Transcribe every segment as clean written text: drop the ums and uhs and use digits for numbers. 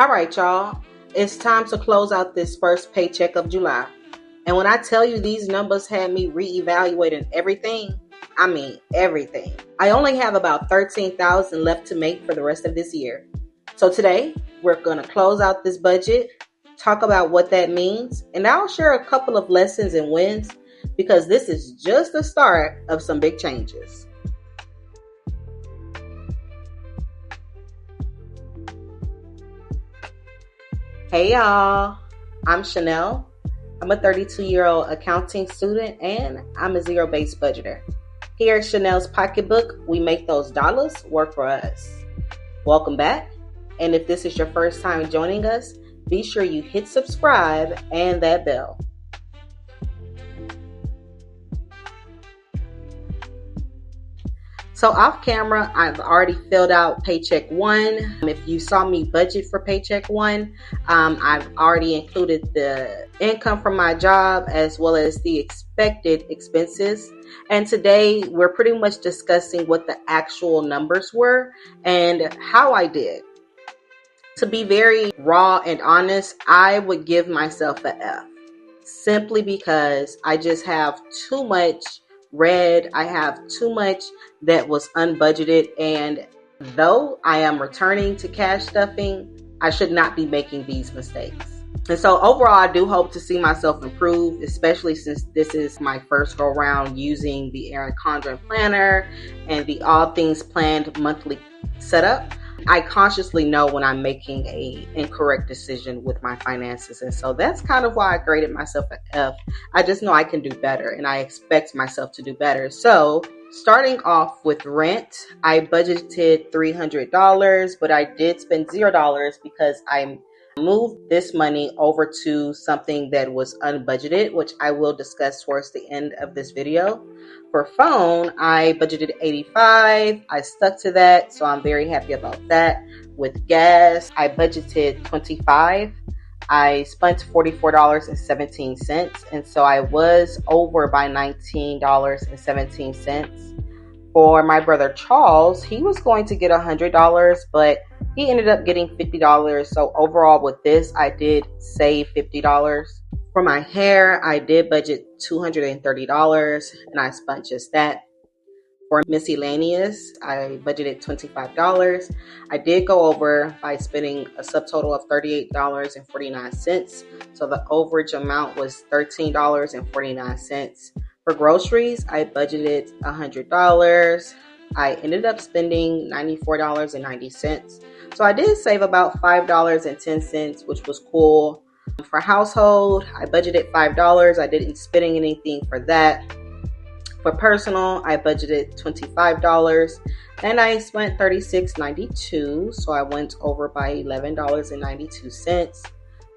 All right, y'all. It's time to close out this first paycheck of July. And when I tell you these numbers had me reevaluating everything, I mean everything. I only have about $13,000 left to make for the rest of this year. So today, we're going to close out this budget, talk about what that means, and I'll share a couple of lessons and wins because this is just the start of some big changes. Hey y'all, I'm Chanel. I'm a 32-year-old accounting student and I'm a zero-based budgeter. Here at Chanel's Pocketbook, we make those dollars work for us. Welcome back. And if this is your first time joining us, be sure you hit subscribe and that bell. So off camera, I've already filled out Paycheck 1. If you saw me budget for Paycheck 1, I've already included the income from my job as well as the expected expenses. And today we're pretty much discussing what the actual numbers were and how I did. To be very raw and honest, I would give myself an F simply because I just have too much red. I have too much that was unbudgeted, and though I am returning to cash stuffing, I should not be making these mistakes. And so overall, I do hope to see myself improve, especially since this is my first go round using the Erin Condren planner and the All Things Planned monthly setup. I consciously know when I'm making an incorrect decision with my finances. And so that's kind of why I graded myself an F. I just know I can do better and I expect myself to do better. So starting off with rent, I budgeted $300, but I did spend $0 because I moved this money over to something that was unbudgeted, which I will discuss towards the end of this video. For phone, I budgeted $85. I stuck to that, so I'm very happy about that. With gas, I budgeted $25. I spent $44.17, and so I was over by $19.17. For my brother Charles, he was going to get $100, but he ended up getting $50. So overall with this, I did save $50. For my hair, I did budget $230 and I spent just that. For miscellaneous, I budgeted $25. I did go over by spending a subtotal of $38.49. So the overage amount was $13.49. For groceries, I budgeted $100. I ended up spending $94.90. So I did save about $5.10, which was cool. For household, I budgeted $5. I didn't spend anything for that. For personal, I budgeted $25 and I spent $36.92. So I went over by $11.92.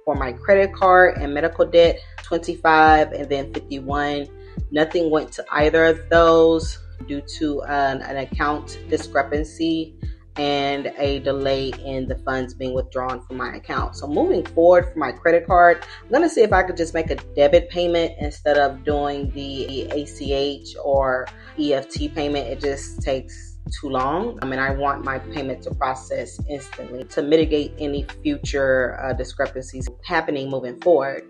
For my credit card and medical debt, $25 and then $51. Nothing went to either of those due to an account discrepancy and a delay in the funds being withdrawn from my account. So moving forward for my credit card, I'm going to see if I could just make a debit payment instead of doing the ACH or EFT payment. It just takes too long. I want my payment to process instantly to mitigate any future discrepancies happening moving forward.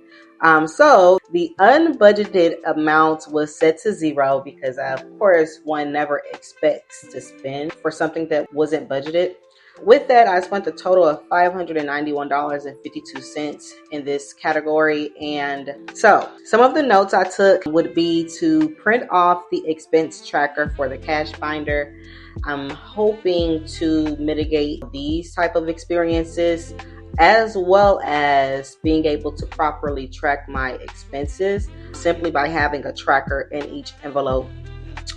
So the unbudgeted amount was set to $0 because of course one never expects to spend for something that wasn't budgeted. With that, I spent a total of $591.52 in this category. And so some of the notes I took would be to print off the expense tracker for the cash binder. I'm hoping to mitigate these type of experiences, as well as being able to properly track my expenses simply by having a tracker in each envelope.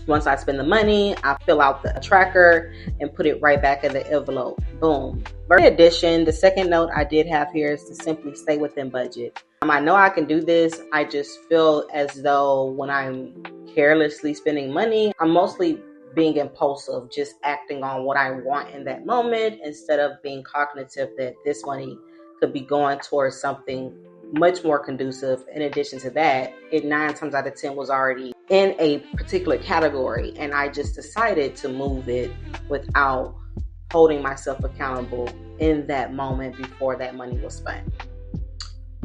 Once I spend the money, I fill out the tracker and put it right back in the envelope. Boom. In addition, the second note I did have here is to simply stay within budget. I know I can do this. I just feel as though when I'm carelessly spending money, I'm mostly being impulsive, just acting on what I want in that moment instead of being cognitive that this money could be going towards something much more conducive. In addition to that, it 9 times out of 10 was already in a particular category and I just decided to move it without holding myself accountable in that moment before that money was spent.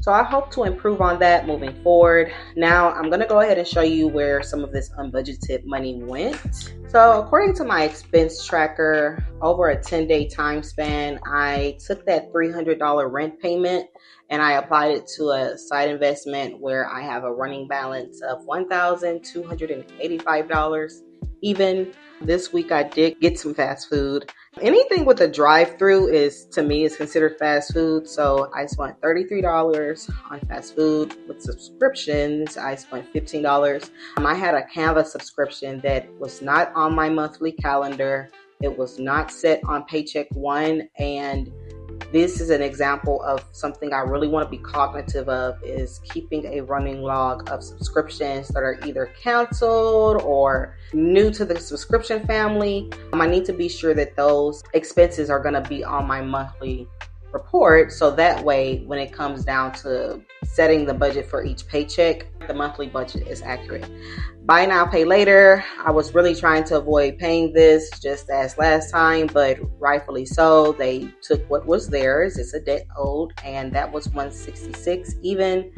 So I hope to improve on that moving forward. Now I'm going to go ahead and show you where some of this unbudgeted money went. So according to my expense tracker, over a 10-day time span, I took that $300 rent payment and I applied it to a side investment where I have a running balance of $1,285. Even this week I did get some fast food. Anything with a drive-through to me is considered fast food. So I spent $33 on fast food. With subscriptions, I spent $15. I had a Canva subscription that was not on my monthly calendar. It was not set on Paycheck One, and this is an example of something I really want to be cognitive of, is keeping a running log of subscriptions that are either canceled or new to the subscription family. I need to be sure that those expenses are going to be on my monthly report, so that way when it comes down to setting the budget for each paycheck, the monthly budget is accurate. Buy now, pay later. I was really trying to avoid paying this just as last time, but rightfully so. They took what was theirs. It's a debt owed, and that was $166 even.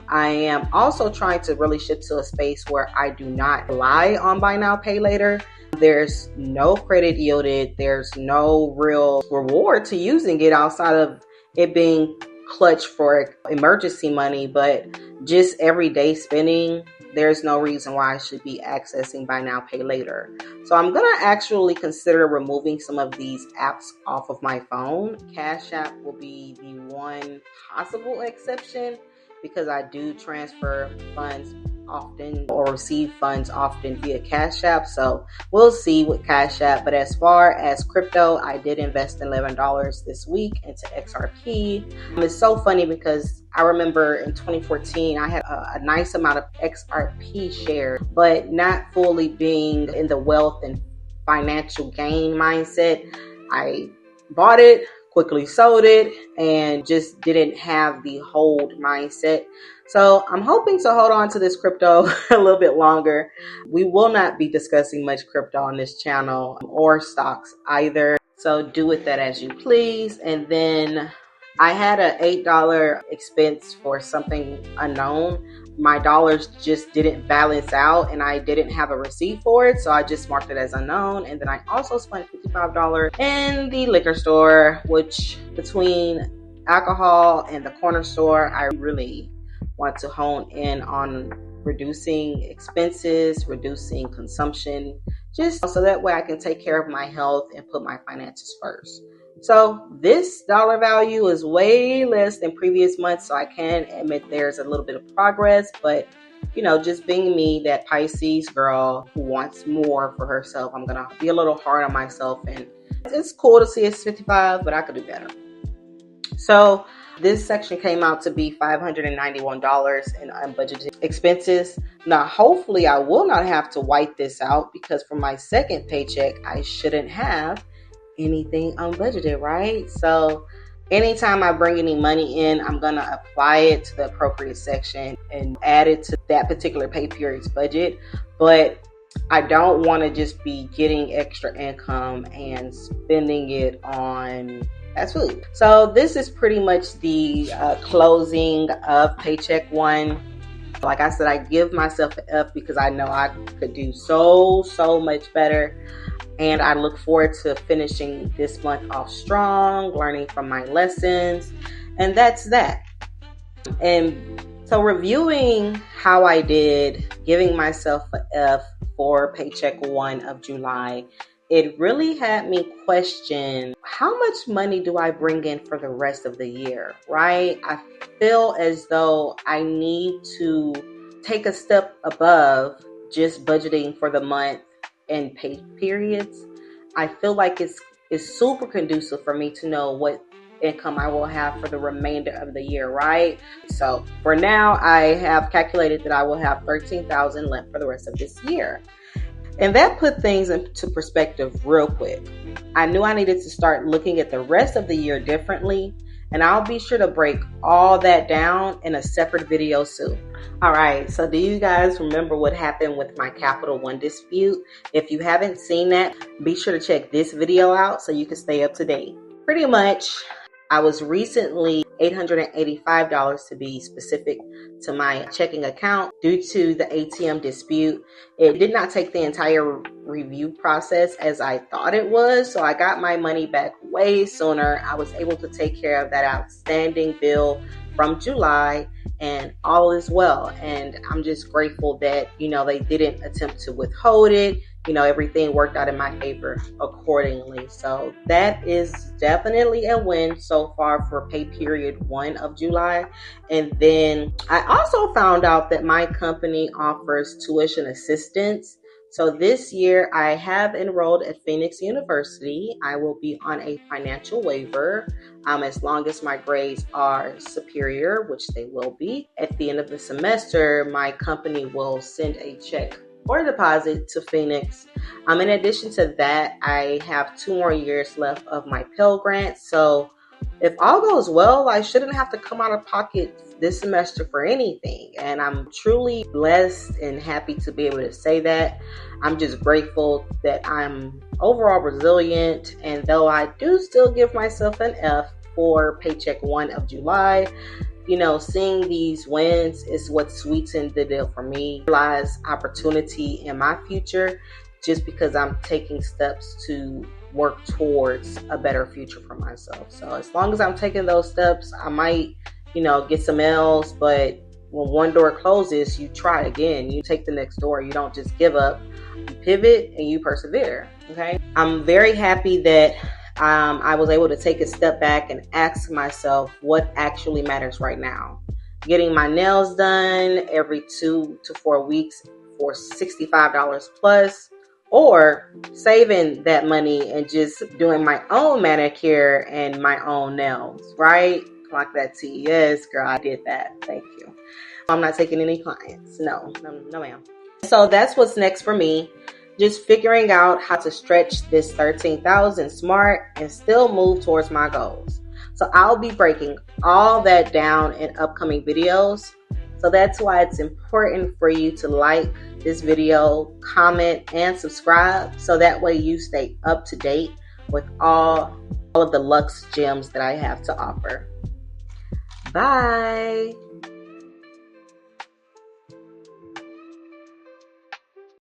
I am also trying to really shift to a space where I do not rely on buy now, pay later. There's no credit yielded. There's no real reward to using it outside of it being clutch for emergency money, but just everyday spending, there's no reason why I should be accessing buy now, pay later. So I'm going to actually consider removing some of these apps off of my phone. Cash App will be the one possible exception because I do transfer funds often or receive funds often via Cash App. So we'll see with Cash App. But as far as crypto, I did invest $11 this week into XRP. It's so funny because I remember in 2014, I had a nice amount of XRP shares, but not fully being in the wealth and financial gain mindset. I bought it, quickly sold it, and just didn't have the hold mindset. So I'm hoping to hold on to this crypto a little bit longer. We will not be discussing much crypto on this channel or stocks either. So do with that as you please. And then I had an $8 expense for something unknown. My dollars just didn't balance out and I didn't have a receipt for it. So I just marked it as unknown. And then I also spent $55 in the liquor store, which between alcohol and the corner store, I really want to hone in on reducing expenses, reducing consumption, just so that way I can take care of my health and put my finances first. So this dollar value is way less than previous months, so I can admit there's a little bit of progress, but just being me, that Pisces girl who wants more for herself, I'm gonna be a little hard on myself, and it's cool to see it's 55, but I could do better. So this section came out to be $591 in unbudgeted expenses. Now, hopefully I will not have to white this out because for my second paycheck, I shouldn't have anything unbudgeted, right? So anytime I bring any money in, I'm going to apply it to the appropriate section and add it to that particular pay period's budget. But I don't want to just be getting extra income and spending it on fast food. So this is pretty much the closing of Paycheck One. Like I said, I give myself an F because I know I could do so much better. And I look forward to finishing this month off strong, learning from my lessons. And that's that. And so reviewing how I did, giving myself an F for Paycheck One of July, it really had me question how much money do I bring in for the rest of the year, right? I feel as though I need to take a step above just budgeting for the month and pay periods. I feel like it's super conducive for me to know what income I will have for the remainder of the year, right? So for now, I have calculated that I will have $13,000 left for the rest of this year. And that put things into perspective real quick. I knew I needed to start looking at the rest of the year differently And I'll be sure to break all that down in a separate video soon. All right, so do you guys remember what happened with my Capital One dispute? If you haven't seen that, be sure to check this video out so you can stay up to date. Pretty much, I was recently $885 to be specific to my checking account due to the ATM dispute. It did not take the entire review process as I thought it was, so I got my money back way sooner. I was able to take care of that outstanding bill from July, and all is well. And I'm just grateful that, they didn't attempt to withhold it. Everything worked out in my favor accordingly. So that is definitely a win so far for pay period 1 of July. And then I also found out that my company offers tuition assistance. So this year I have enrolled at Phoenix University. I will be on a financial waiver as long as my grades are superior, which they will be. At the end of the semester, my company will send a check or deposit to Phoenix. In addition to that, I have 2 more years left of my Pell Grant. So if all goes well, I shouldn't have to come out of pocket this semester for anything. And I'm truly blessed and happy to be able to say that. I'm just grateful that I'm overall resilient. And though I do still give myself an F for Paycheck 1 of July, seeing these wins is what sweetened the deal for me. Realize opportunity in my future just because I'm taking steps to work towards a better future for myself. So as long as I'm taking those steps, I might, get some L's, but when one door closes, you try again. You take the next door. You don't just give up. You pivot and you persevere. Okay. I'm very happy that I was able to take a step back and ask myself what actually matters right now. Getting my nails done every 2 to 4 weeks for $65 plus, or saving that money and just doing my own manicure and my own nails, right? Clock that T. Yes, girl, I did that. Thank you. I'm not taking any clients. No, ma'am. So that's what's next for me. Just figuring out how to stretch this 13,000 smart and still move towards my goals. So I'll be breaking all that down in upcoming videos. So that's why it's important for you to like this video, comment, and subscribe. So that way you stay up to date with all of the luxe gems that I have to offer. Bye.